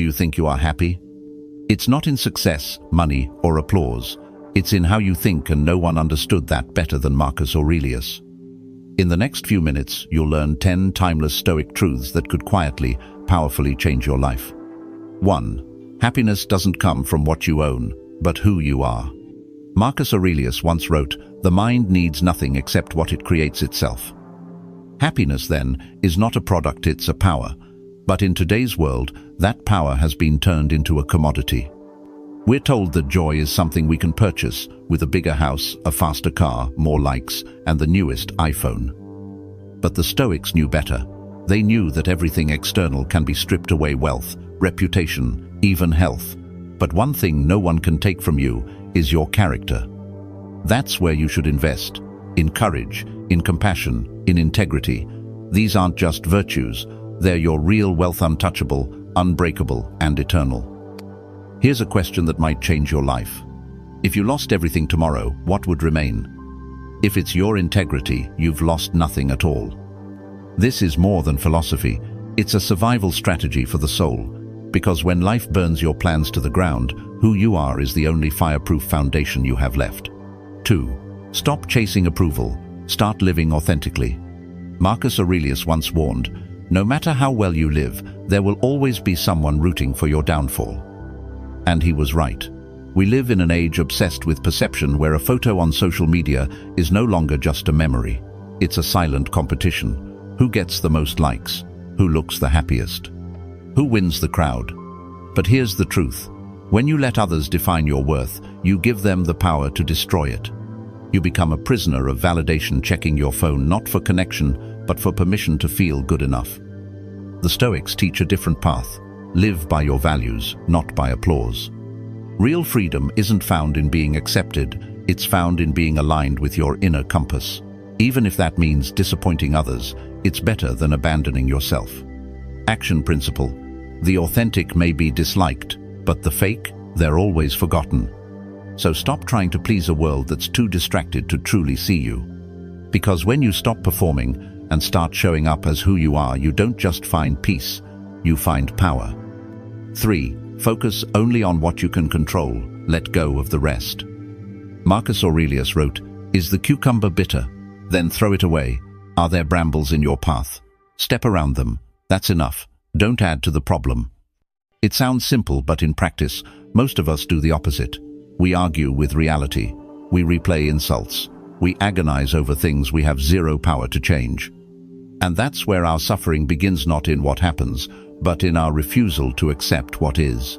Do you think you are happy? It's not in success, money, or applause. It's in how you think, and no one understood that better than Marcus Aurelius. In the next few minutes, you'll learn 10 timeless Stoic truths that could quietly, powerfully change your life. 1. Happiness doesn't come from what you own, but who you are. Marcus Aurelius once wrote, "The mind needs nothing except what it creates itself." Happiness, then, is not a product, it's a power. But in today's world, that power has been turned into a commodity. We're told that joy is something we can purchase with a bigger house, a faster car, more likes, and the newest iPhone. But the Stoics knew better. They knew that everything external can be stripped away: wealth, reputation, even health. But one thing no one can take from you is your character. That's where you should invest: in courage, in compassion, in integrity. These aren't just virtues, they're your real wealth, untouchable, unbreakable, and eternal. Here's a question that might change your life. If you lost everything tomorrow, what would remain? If it's your integrity, you've lost nothing at all. This is more than philosophy. It's a survival strategy for the soul. Because when life burns your plans to the ground, who you are is the only fireproof foundation you have left. 2. Stop chasing approval. Start living authentically. Marcus Aurelius once warned, "No matter how well you live, there will always be someone rooting for your downfall." And he was right. We live in an age obsessed with perception, where a photo on social media is no longer just a memory. It's a silent competition. Who gets the most likes? Who looks the happiest? Who wins the crowd? But here's the truth. When you let others define your worth, you give them the power to destroy it. You become a prisoner of validation, checking your phone not for connection, but for permission to feel good enough. The Stoics teach a different path. Live by your values, not by applause. Real freedom isn't found in being accepted, it's found in being aligned with your inner compass. Even if that means disappointing others, it's better than abandoning yourself. Action principle. The authentic may be disliked, but the fake, they're always forgotten. So stop trying to please a world that's too distracted to truly see you. Because when you stop performing and start showing up as who you are, you don't just find peace, you find power. 3. Focus only on what you can control. Let go of the rest. Marcus Aurelius wrote, "Is the cucumber bitter? Then throw it away. Are there brambles in your path? Step around them. That's enough. Don't add to the problem." It sounds simple, but in practice, most of us do the opposite. We argue with reality. We replay insults. We agonize over things we have zero power to change. And that's where our suffering begins, not in what happens, but in our refusal to accept what is.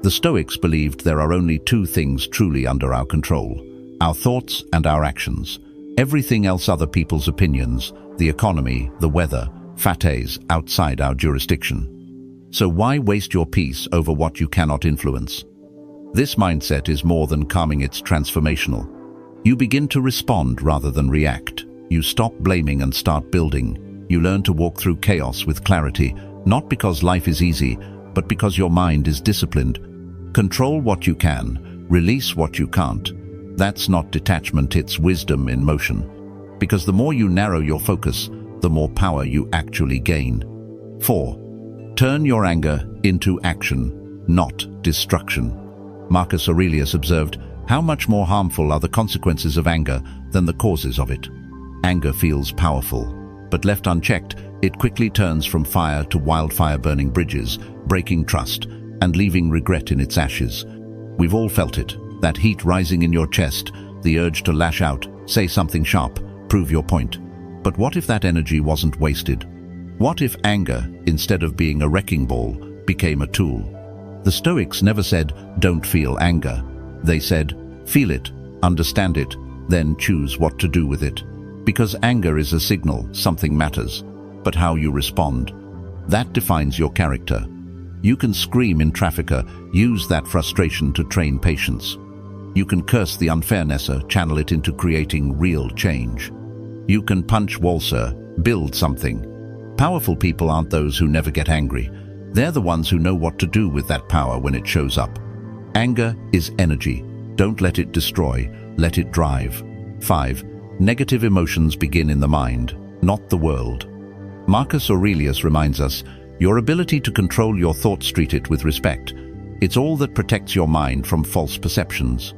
The Stoics believed there are only two things truly under our control: our thoughts and our actions. Everything else, other people's opinions, the economy, the weather, fates outside our jurisdiction. So why waste your peace over what you cannot influence? This mindset is more than calming, it's transformational. You begin to respond rather than react. You stop blaming and start building. You learn to walk through chaos with clarity, not because life is easy, but because your mind is disciplined. Control what you can, release what you can't. That's not detachment, it's wisdom in motion. Because the more you narrow your focus, the more power you actually gain. 4. Turn your anger into action, not destruction. Marcus Aurelius observed, "How much more harmful are the consequences of anger than the causes of it?" Anger feels powerful, but left unchecked, it quickly turns from fire to wildfire, burning bridges, breaking trust, and leaving regret in its ashes. We've all felt it, that heat rising in your chest, the urge to lash out, say something sharp, prove your point. But what if that energy wasn't wasted? What if anger, instead of being a wrecking ball, became a tool? The Stoics never said, "Don't feel anger." They said, "Feel it, understand it, then choose what to do with it." Because anger is a signal, something matters. But how you respond, that defines your character. You can scream in traffic, use that frustration to train patience. You can curse the unfairness, channel it into creating real change. You can punch walls, build something. Powerful people aren't those who never get angry. They're the ones who know what to do with that power when it shows up. Anger is energy. Don't let it destroy, let it drive. 5. Negative emotions begin in the mind, not the world. Marcus Aurelius reminds us, Your ability to control your thoughts, treat it with respect. It's all that protects your mind from false perceptions.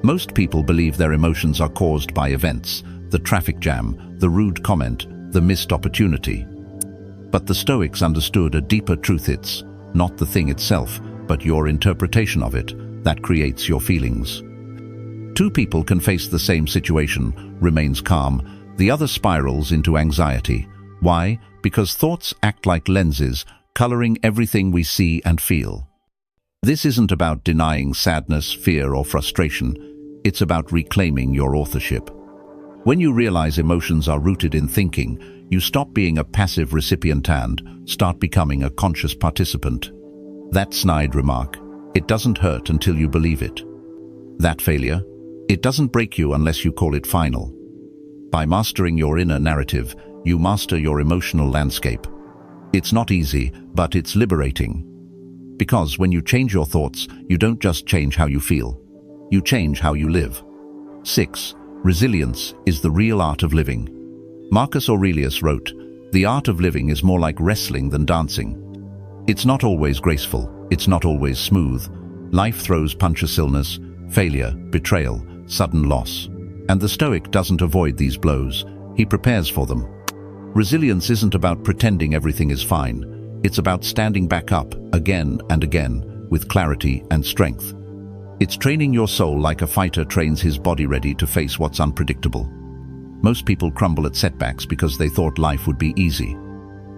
Most people believe their emotions are caused by events, the traffic jam, the rude comment, the missed opportunity. But the Stoics understood a deeper truth. It's not the thing itself, but your interpretation of it, that creates your feelings. Two people can face the same situation, remains calm, the other spirals into anxiety. Why? Because thoughts act like lenses, coloring everything we see and feel. This isn't about denying sadness, fear, or frustration. It's about reclaiming your authorship. When you realize emotions are rooted in thinking, you stop being a passive recipient and start becoming a conscious participant. That snide remark, it doesn't hurt until you believe it. That failure, it doesn't break you unless you call it final. By mastering your inner narrative, you master your emotional landscape. It's not easy, but it's liberating. Because when you change your thoughts, you don't just change how you feel. You change how you live. 6. Resilience is the real art of living. Marcus Aurelius wrote, "The art of living is more like wrestling than dancing." It's not always graceful. It's not always smooth. Life throws punches: illness, failure, betrayal, sudden loss. And the Stoic doesn't avoid these blows. He prepares for them. Resilience isn't about pretending everything is fine. It's about standing back up again and again with clarity and strength. It's training your soul like a fighter trains his body ready to face what's unpredictable. Most people crumble at setbacks because they thought life would be easy.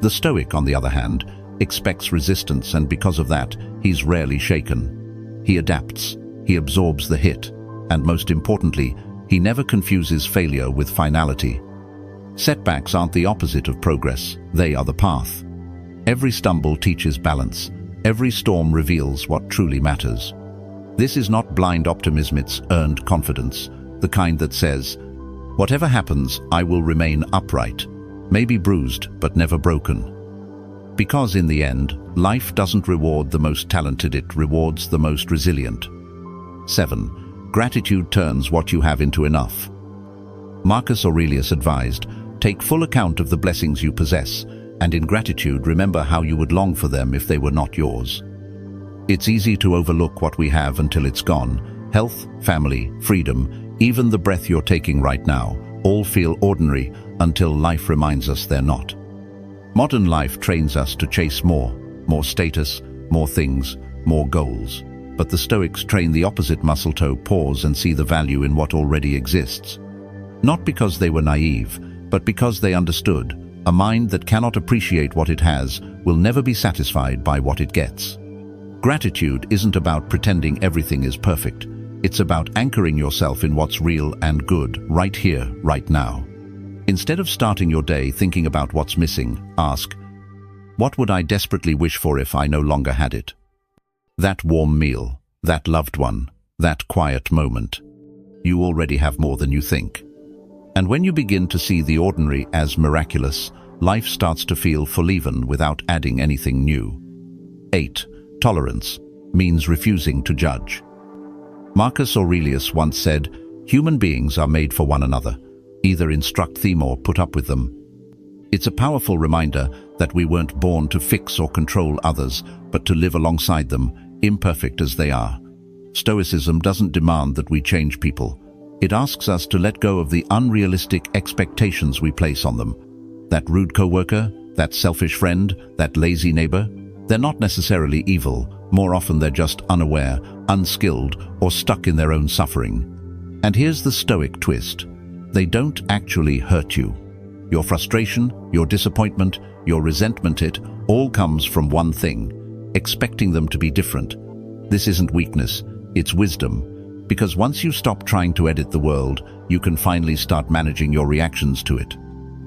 The Stoic, on the other hand, expects resistance, and because of that, he's rarely shaken. He adapts, he absorbs the hit, and most importantly, he never confuses failure with finality. Setbacks aren't the opposite of progress, they are the path. Every stumble teaches balance. Every storm reveals what truly matters. This is not blind optimism, it's earned confidence, the kind that says, "Whatever happens, I will remain upright, maybe bruised, but never broken." Because in the end, life doesn't reward the most talented, it rewards the most resilient. 7. Gratitude turns what you have into enough. Marcus Aurelius advised, "Take full account of the blessings you possess, and in gratitude remember how you would long for them if they were not yours." It's easy to overlook what we have until it's gone. Health, family, freedom, even the breath you're taking right now, all feel ordinary until life reminds us they're not. Modern life trains us to chase more status, more things, more goals. But the Stoics train the opposite muscle: to pause and see the value in what already exists. Not because they were naive, but because they understood. A mind that cannot appreciate what it has will never be satisfied by what it gets. Gratitude isn't about pretending everything is perfect. It's about anchoring yourself in what's real and good, right here, right now. Instead of starting your day thinking about what's missing, ask, what would I desperately wish for if I no longer had it? That warm meal, that loved one, that quiet moment. You already have more than you think. And when you begin to see the ordinary as miraculous, life starts to feel full even without adding anything new. 8. Tolerance means refusing to judge. Marcus Aurelius once said, "Human beings are made for one another. Either instruct them or put up with them." It's a powerful reminder that we weren't born to fix or control others, but to live alongside them, imperfect as they are. Stoicism doesn't demand that we change people. It asks us to let go of the unrealistic expectations we place on them. That rude coworker, that selfish friend, that lazy neighbor, they're not necessarily evil. More often they're just unaware, unskilled, or stuck in their own suffering. And here's the Stoic twist. They don't actually hurt you. Your frustration, your disappointment, your resentment, it all comes from one thing: expecting them to be different. This isn't weakness, it's wisdom. Because once you stop trying to edit the world, you can finally start managing your reactions to it.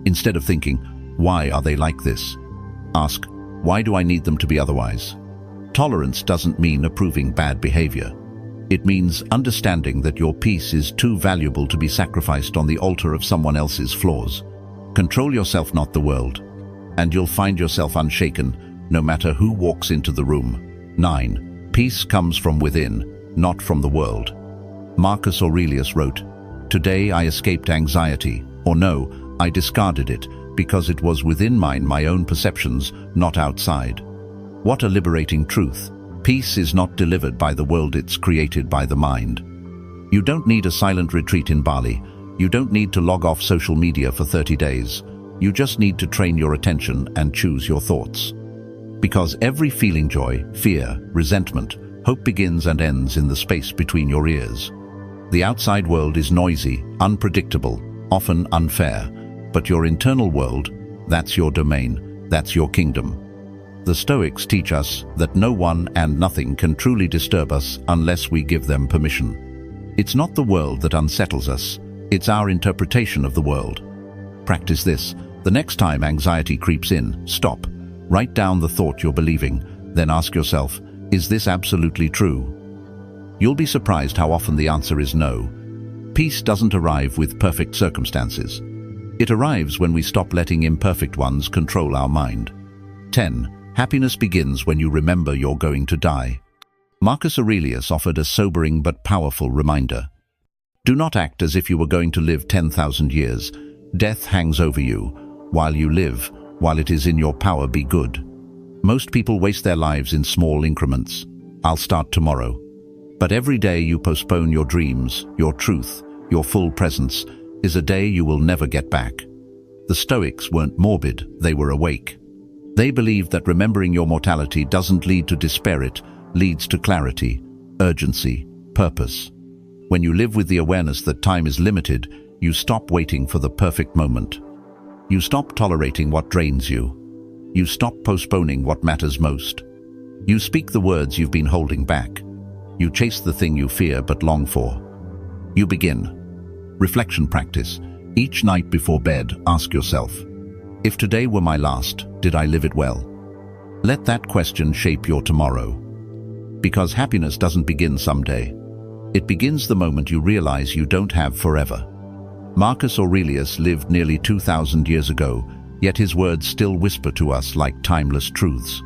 Instead of thinking, why are they like this? Ask, why do I need them to be otherwise? Tolerance doesn't mean approving bad behavior. It means understanding that your peace is too valuable to be sacrificed on the altar of someone else's flaws. Control yourself, not the world, and you'll find yourself unshaken, no matter who walks into the room. 9. Peace comes from within, not from the world. Marcus Aurelius wrote, "Today I escaped anxiety," or no, I discarded it, because it was within my own perceptions, not outside. What a liberating truth. Peace is not delivered by the world, it's created by the mind. You don't need a silent retreat in Bali. You don't need to log off social media for 30 days. You just need to train your attention and choose your thoughts. Because every feeling, joy, fear, resentment, hope begins and ends in the space between your ears. The outside world is noisy, unpredictable, often unfair, but your internal world, that's your domain, that's your kingdom. The Stoics teach us that no one and nothing can truly disturb us unless we give them permission. It's not the world that unsettles us, it's our interpretation of the world. Practice this. The next time anxiety creeps in, stop. Write down the thought you're believing, then ask yourself, is this absolutely true? You'll be surprised how often the answer is no. Peace doesn't arrive with perfect circumstances. It arrives when we stop letting imperfect ones control our mind. 10. Happiness begins when you remember you're going to die. Marcus Aurelius offered a sobering but powerful reminder. Do not act as if you were going to live 10,000 years. Death hangs over you. While you live, while it is in your power, be good. Most people waste their lives in small increments. I'll start tomorrow. But every day you postpone your dreams, your truth, your full presence, is a day you will never get back. The Stoics weren't morbid, they were awake. They believed that remembering your mortality doesn't lead to despair, it leads to clarity, urgency, purpose. When you live with the awareness that time is limited, you stop waiting for the perfect moment. You stop tolerating what drains you. You stop postponing what matters most. You speak the words you've been holding back. You chase the thing you fear but long for. You begin. Reflection practice. Each night before bed, ask yourself, if today were my last, did I live it well? Let that question shape your tomorrow. Because happiness doesn't begin someday. It begins the moment you realize you don't have forever. Marcus Aurelius lived nearly 2,000 years ago, yet his words still whisper to us like timeless truths.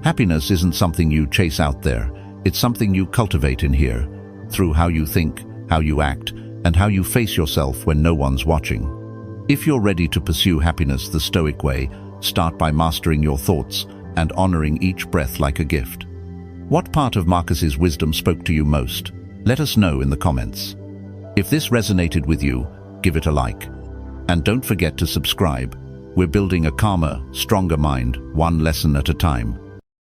Happiness isn't something you chase out there, it's something you cultivate in here, through how you think, how you act, and how you face yourself when no one's watching. If you're ready to pursue happiness the Stoic way, start by mastering your thoughts and honoring each breath like a gift. What part of Marcus's wisdom spoke to you most? Let us know in the comments. If this resonated with you, give it a like. And don't forget to subscribe. We're building a calmer, stronger mind, one lesson at a time.